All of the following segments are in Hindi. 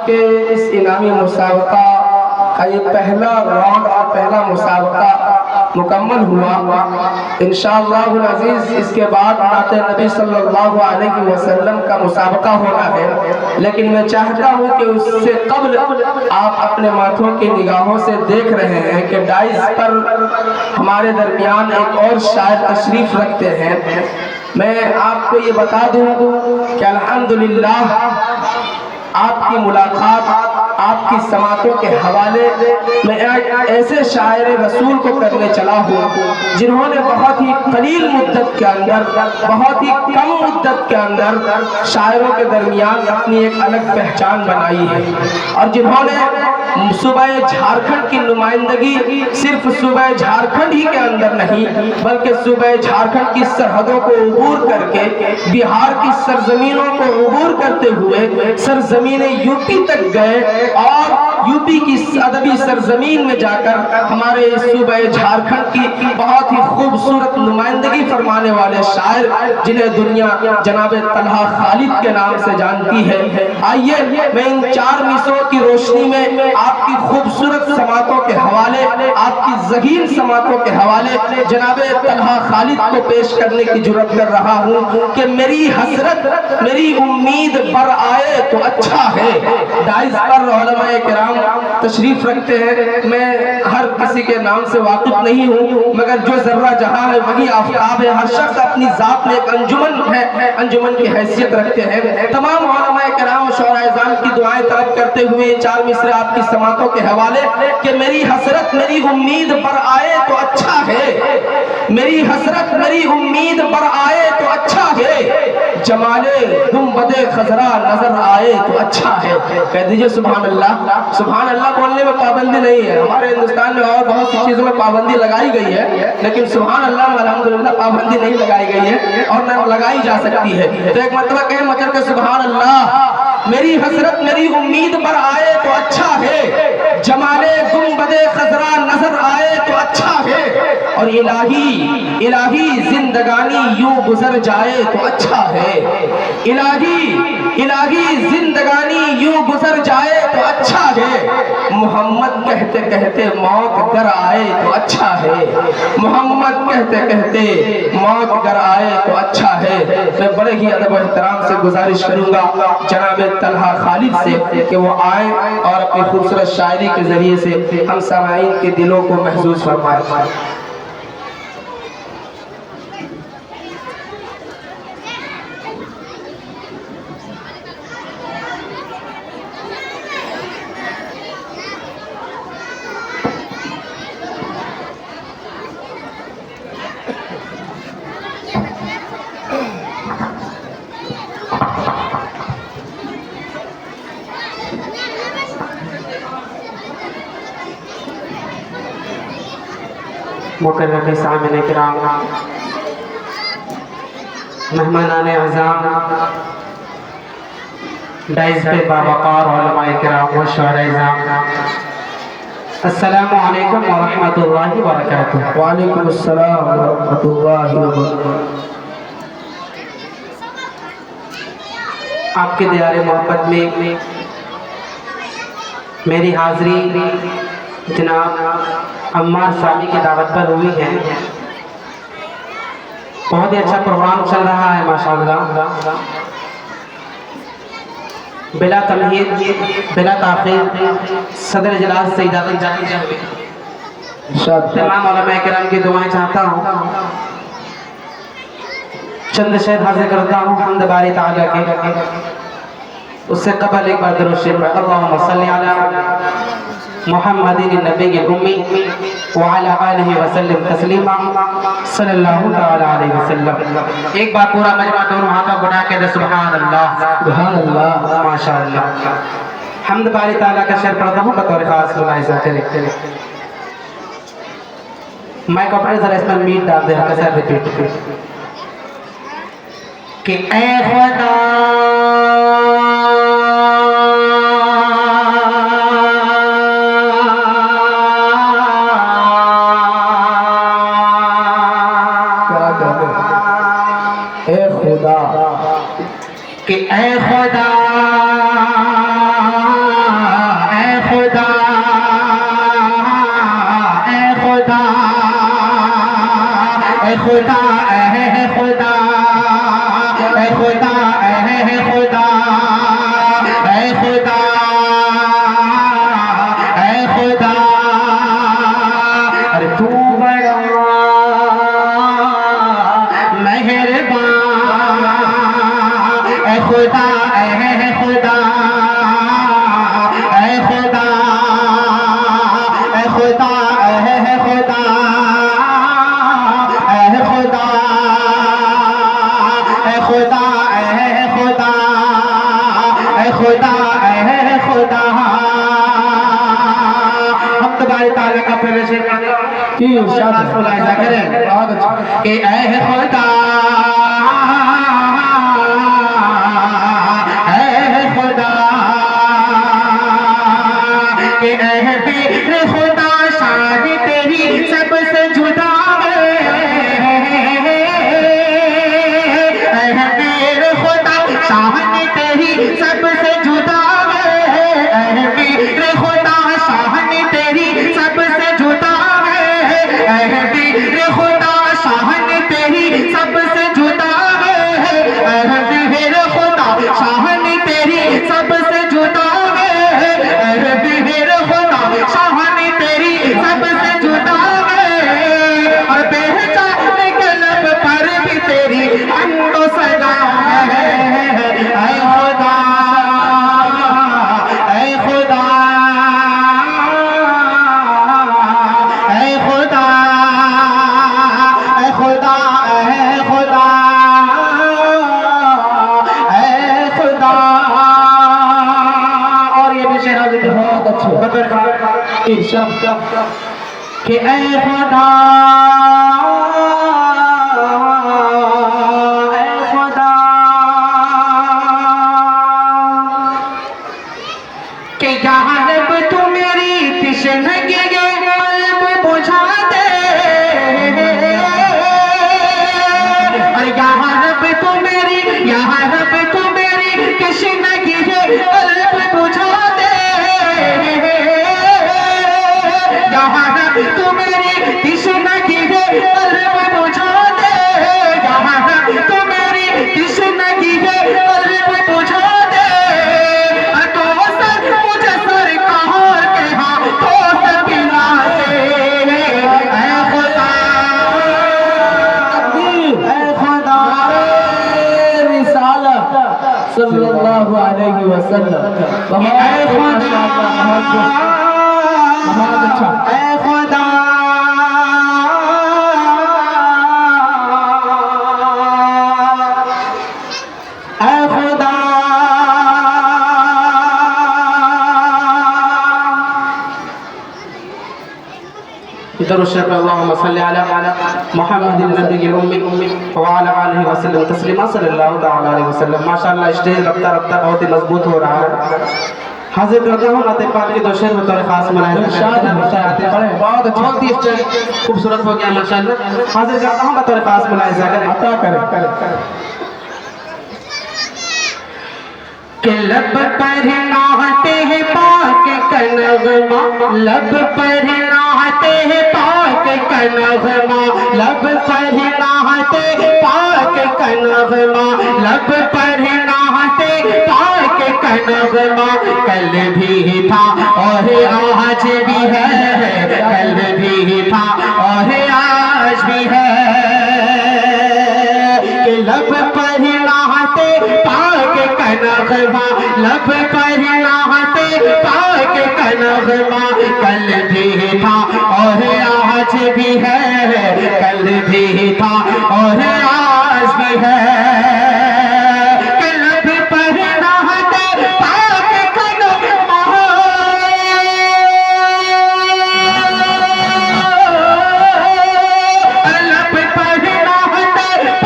के इस इनामी मुसाबका का ये पहला राउंड और पहला मुसाबका मुकम्मल हुआ। इंशाअल्लाह अज़ीज़ इसके बाद नाते नबी सल्लल्लाहु अलैहि वसल्लम का मुसाबका होना है, लेकिन मैं चाहता हूँ कि उससे कबल आप अपने माथों की निगाहों से देख रहे हैं कि डाइस पर हमारे दरमियान एक और शायर तशरीफ रखते हैं। मैं आपको ये बता दूँ कि अल्हम्दुलिल्लाह आपकी मुलाकात आपकी समातों के हवाले मैं ऐसे शायर रसूल को करने चला हूँ जिन्होंने बहुत ही कलील मुद्दत के अंदर, बहुत ही कम मुद्दत के अंदर शायरों के दरमियान अपनी एक अलग पहचान बनाई है, और जिन्होंने सूबे झारखंड की नुमाइंदगी सिर्फ सूबे झारखंड ही के अंदर नहीं बल्कि सूबे झारखंड की सरहदों को उबूर करके बिहार की सरजमीनों को उबूर करते हुए सरजमीने यूपी तक गए और यूपी की अदबी सरजमीन में जाकर हमारे इस सूबे झारखंड की बहुत ही खूबसूरत नुमाइंदगी फरमाने वाले शायर जिन्हें दुनिया जनाब तलहा खालिद के नाम से जानती है। आइए मैं इन चार मिसरों की रोशनी में आपकी खूबसूरत समातों के हवाले, आपकी ज़हीन समातों के हवाले जनाब तलहा खालिद को पेश करने की जुर्रत कर रहा हूँ कि मेरी हसरत मेरी उम्मीद पर आए तो अच्छा है। डाइस पर उलमाए किराम तशरीफ रखते हैं। मैं हर किसी के नाम से वाकिफ नहीं हूँ, मगर जो जर्रा जहाँ है वही आफताब है। हर शख्स अपनी जात में एक अंजुमन है, अंजुमन की हैसियत रखते हैं। तमाम उलमाए किराम शोराइज़ान की दुआएं तलब करते हुए चार मिसरे आपकी समातों के हवाले कि मेरी हसरत मेरी उम्मीद पर आए तो अच्छा है, मेरी हसरत मेरी उम्मीद पर आए तो अच्छा है, जमाले गुंबदे खजरा नजर आए तो अच्छा है। कह दीजिए सुभान अल्लाह। सुभान अल्लाह बोलने में पाबंदी नहीं है, हमारे हिंदुस्तान में और बहुत सी चीजों में पाबंदी लगाई गई है, लेकिन सुभान अल्लाह में अल्हम्दुलिल्लाह पाबंदी नहीं लगाई गई है और न लगाई जा सकती है। तो एक मरतबा कहे मचल के सुभान अल्लाह, मेरी हसरत मेरी उम्मीद पर आए तो अच्छा है, जमाले गुंबदे खजरा नजर आए तो अच्छा है, और इलाही इलाही जिंदगानी यूं गुजर जाए तो अच्छा है, इलाही इलाही जिंदगानी यूं गुजर जाए तो अच्छा है, मोहम्मद कहते कहते मौत घर आए तो अच्छा है, मोहम्मद कहते कहते मौत घर आए तो अच्छा है। मैं बड़े ही अदब और एहतराम से गुजारिश करूंगा जनाब तलहा खालिद से कि वो आए और अपनी खूबसूरत शायरी के जरिए से हम सामाईन के दिलों को महसूस फरमाए। मुकर्रम सामने किराम, मेहमानाने अज़ाम, डाइस पे बावक़ार उलमाए किराम व शुहराए-ए-इज़ाम, अस्सलामु अलैकुम व रहमतुल्लाहि व बरकातुहू। व अलैकुम अस्सलाम व रहमतुल्लाहि व बरकातुहू। आपके दियारे मोहब्बत में मेरी हाज़री जनाब अम्मार सामी की दावत पर हुई है। बहुत ही अच्छा प्रोग्राम चल रहा है माशाअल्लाह। बिला तमहीद बिला ताख़ीर सदर इजलास से इजाज़त चाहिए। तमाम उलमाए किराम की दुआएं चाहता हूँ। चंद शेर हाज़िर करता हूँ हम्द बारी ताला के। उससे कबल एक बार दुरूद शरीफ पढ़, अल्लाहुम्मा सल्लि अला मुहम्मदिन नबील उम्मी व अला आलिहि व सल्लिम तस्लीमा सल्लल्लाहु तआला अलैहि वसल्लम। एक बार पूरा मजमा दोनों हाथों को उठा के सुभान अल्लाह, सुभान अल्लाह, माशाअल्लाह। हम्द बारी ताला का शेर पढ़ता हूँ बतौर खास मुलाहिज़ा करें। माइक ऑपरेटर जरा इसमें मीट डाल दे, कैसा रिपीट कि ऐ खुदा कि ऐ खुदा खुदा ऐ खुदा ऐ खुदा ऐ खुदा ऐ खुदा ऐ खुदा अरे तू बड़ा मेहरबान ऐ खुदा ऐ खुदा ऐ खुदा ऐ खुदा ऐ खुदा ऐ खुदा ऐ खुदा ऐ खुदा ऐ खुदा ऐ खुदा हम तुम्हारे ताला का पहले से कि इरशाद मुलाहिजा करें बहुत अच्छा कि ऐ खुदा ऐ खुदा कि ऐ पीर खुदा शान तेरी सबसे जुदा है ऐ पीर खुदा शान तेरी सबसे जुदा है ऐ पीर खुदा शान तेरी सबसे जुदा है ऐ पीर खुदा शान तेरी सबसे जुदा है ऐ पीर खुदा शान तेरी सबसे जुदा है ऐ पीर खुदा शान तेरी सबसे जुदा है और पहचान के लब पर भी तेरी हमको सदा है ऐ खुदा ऐ खुदा ऐ खुदा ऐ खुदा ऐ खुदा ऐ खुदा और ये भी शेर हाजिर बहुत अच्छे बतौर इरशाद कि ऐ खुदा ऐ खुदा कि यहाँ रब तू मेरी तिश्नगी कल्ब बुझा दे और यहाँ रब तू मेरी यहाँ रब तू मेरी तिश्नगी कल्ब बुझा दे यहाँ रब तू मेरी तिश्नगी कल्ब बुझा दे यहाँ रब तू मेरी तिश्नगी कल्ब बुझा दे तो सर मुझे सरकार के हाथों से पिला दे ऐ खुदा ऐ खुदा रिसालत सल्लल्लाहु अलैहि वसल्लम ऐ खुदा बहुत अच्छा ऐ खुदा ऐ खुदा दरूद शरीफ अल्लाहुम्मा सल्ली अला मुहम्मदिन नबील उम्मी व अला आलिहि वसल्लम तस्लीमा सल्लल्लाहु तआला अलैहि वसल्लम। माशाअल्लाह स्टेज रफ्ता रफ्ता बहुत ही मजबूत हो रहा है। हाजिर करता हूँ नाते पाक के दो शेर बतौर खास बहुत ही स्टेज खूबसूरत हो गया माशाअल्लाह। हाजिर करता हूँ बतौर खास मुलाहिजा करें अता करें कि लब पर नहाते हैं पाक का नगमा लब पर नहाते हैं पाक का नगमा लब पर नहाते पाक का नगमा लब पर नहाते पाक का नगमा कल भी था और आज भी है कल भी था और आज भी है कि लब पर नहाते पाक का नगमा लब पर नहाते पाक का नगमा कल भी था और आज भी है कल भी था और आज भी है कि लब पर नहाते पाक का नगमा लब पर नहाते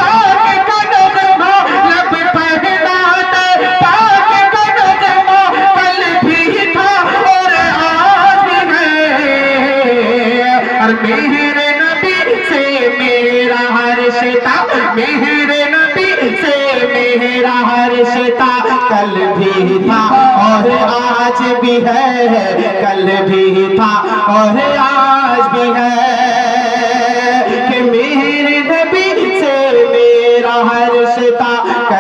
पाक का नगमा लब पर नहाते पाक का नगमा कल भी था और आज भी है और मेरे नबी से मेरा हर रिश्ता मेरे नबी से मेरा हर रिश्ता कल भी था और आज भी है कल भी था और आज भी है कि मेरे नबी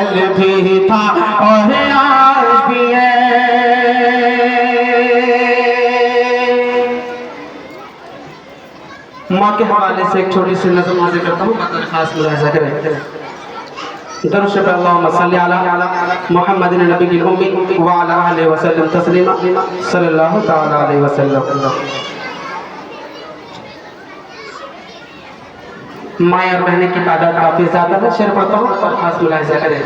कल भी था और आज भी है। माँ के हवाले से एक छोटी सी नज़म हाजिर करता हूँ, बतौर खास मुलाहिज़ा करें। दरूद शरीफ अल्लाहुम्मा सल्ली अला मुहम्मदिन नबिय्यिल उम्मी व अला आलिहि व सल्लम तस्लीमा सल्लल्लाहु तआला अलैहि वसल्लम। माँ और बहनें की तादाद काफ़ी ज़्यादा है, शेर पढ़ता हूँ और खास मुलाहिज़ा करें।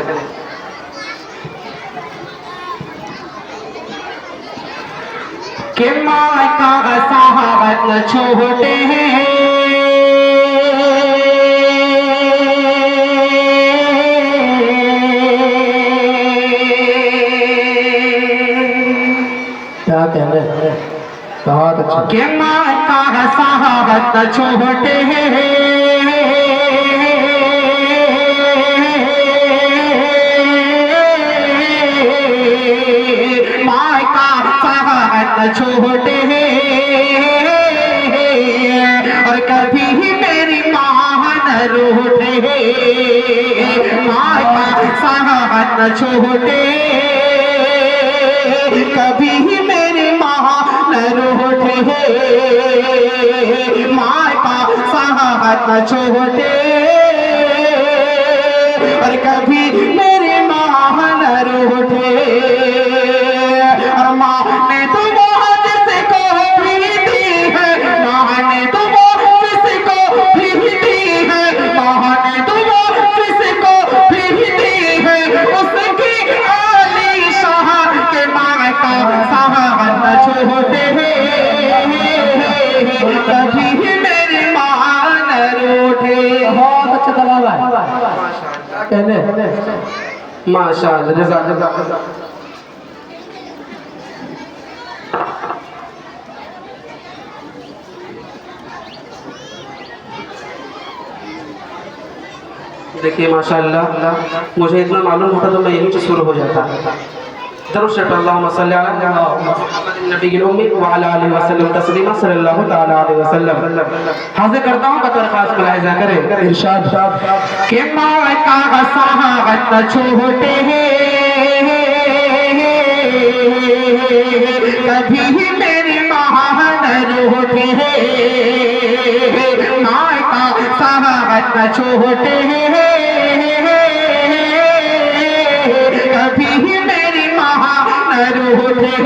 कि माँ का सहाबत न छोड़ते हैं, क्या कहने बहुत अच्छा। कि माँ का सहाबत न छोड़ते हैं, माँ का सहाबत न छोड़ते हैं, और कभी मेरी माँ न रूठे, माँ का सहाबत न छोड़ते, कभी मेरी माँ न रूठे, माँ का सहाबत न छोड़ते, और कभी मेरी माँ न रूठे। और माँ ने तो वो जिसको भी दी है, माँ ने तो वो जिसको भी दी है, माँ ने तो वो जिसको भी दी है, उसकी आली शाह के माँ का सहाबत न छोड़ते हैं, कभी मेरी माँ न रूठे। बहुत अच्छा तलाब है कहने माशाअल्लाह। जज़ाक देखिए माशाअल्लाह, मुझे इतना मालूम होता तो मैं यहीं से शुरू हो जाता। दरूद शरीफ अल्लाहुम्मा सल्ली अला मुहम्मदिन नबिय्यिल उम्मी व अला आलिहि व सल्लम तस्लीमा सल्लल्लाहु तआला अलैहि वसल्लम। हाजिर करता हूँ, बतौर खास मुलाहिज़ा करें। इरशाद कि माँ का सहाबत न छोड़ते हैं, कभी मेरी माँ न रूठे, माँ का सहाबत न छोड़ते हैं, कभी मेरी माँ न रूठे।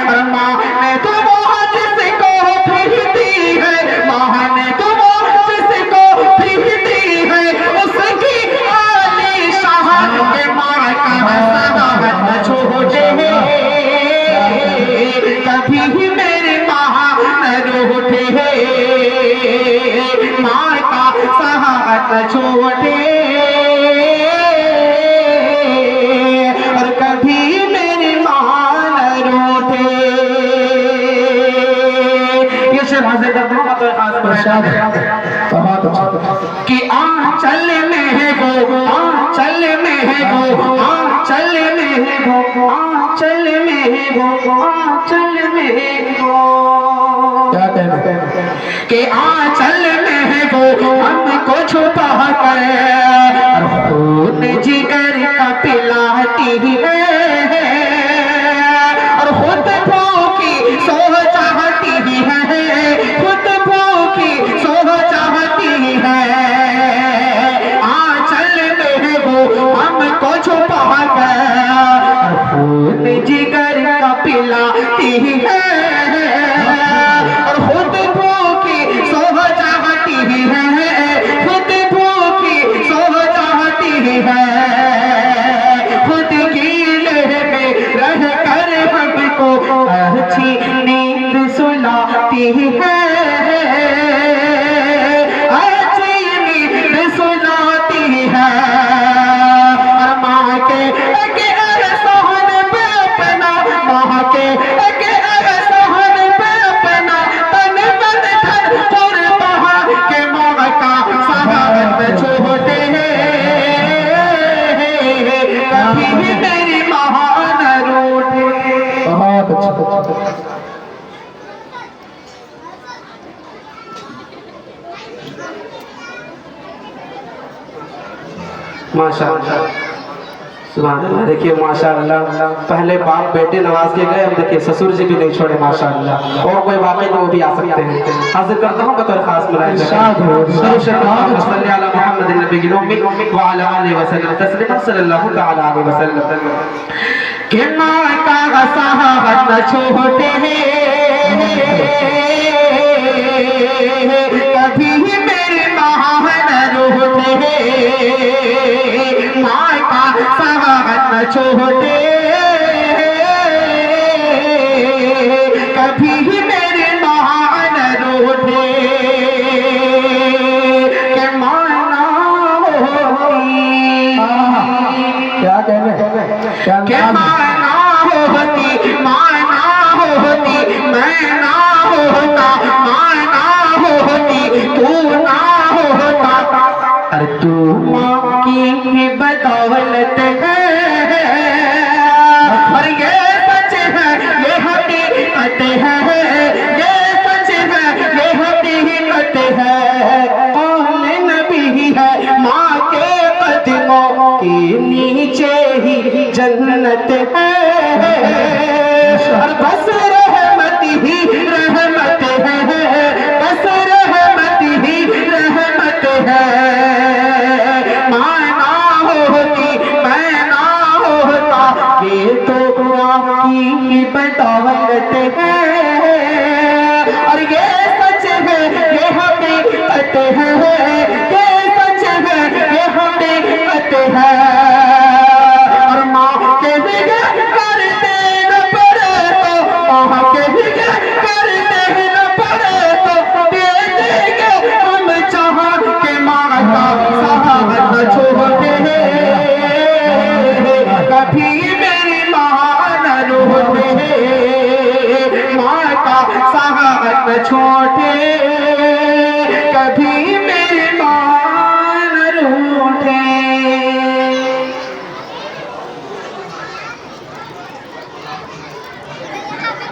और माँ ने तो वो जिसको भी दी है, माँ ने तो वो जिसको भी दी है, उसकी आली शाह के माँ का सहाबत न छोड़ते हैं, कभी मेरी माँ न रूठे, माँ का सहाबत न छोड़ते, और कभी मेरी माँ न रूठे। ये शेर हाजिर करता हूँ, बतौर खास इरशाद बहुत अच्छा। कि आंचल में है वो, आंचल में है वो, आंचल में है वो, आंचल में है वो, आंचल में है वो, क्या कहने कि आंचल में है वो हमको छुपा कर, और खून जिगर का पिलाती है, और खुद भूखी सो चाहती है, खुद भूखी सो चाहती है, आंचल में है वो हमको छुपा कर, और खून जिगर का पिलाती है, और खुद भूखी सो चाहती है, खुद भूखी सो चाहती है, खुद की लहर में रह कर हमको अच्छी नींद सुलाती है, अच्छी नींद सुलाती है। और माँ के एहसान पे अपना, माँ के एहसान पे अपना तन मन धन कुर्बान के माँ का सहाबत छोड़ते हैं, कभी मेरी माँ न रूठे। बहुत अच्छा। माशाअल्लाह, सुभान अल्लाह। देखिए माशाअल्लाह, पहले बाप बेटे नवाज के गए, अब देखिए ससुर जी भी नहीं छोड़े माशाअल्लाह। और कोई वाकई तो वो भी आ सकते हैं। हाजिर करता हूँ बतौर खास मुलाहिज़ा कि माँ का साहब न छोड़ते हैं कभी मेरे महान रोते हैं, माँ का साहब न छोड़ते कभी मेरे महान रोते के माना होती क्या कहने के माना होती माना होती मैं ना होता माना होती तू ना होता। अरे तू माँ की बदौलत है और ये सच है ये हकीकत है, ये सच है ये हकीकत है। कौन नबी है माँ के कदमों के नीचे ही जन्नत है, और बस रहमत ही रहमत है, बस रहमत ही रहमत है। माना होती मैं ना होता ये तो आपकी बदौलत है, और ये सच है ये हकीकत है, ये सच है ये हकीकत है। और माँ के बगैर करते न पड़े तो, माँ के बगैर करते न पड़े तो दे देंगे हम चाह के माँ का साहब न छोड़ते हैं कभी मेरी माँ न रोते हैं, माँ का साहब न छोड़ते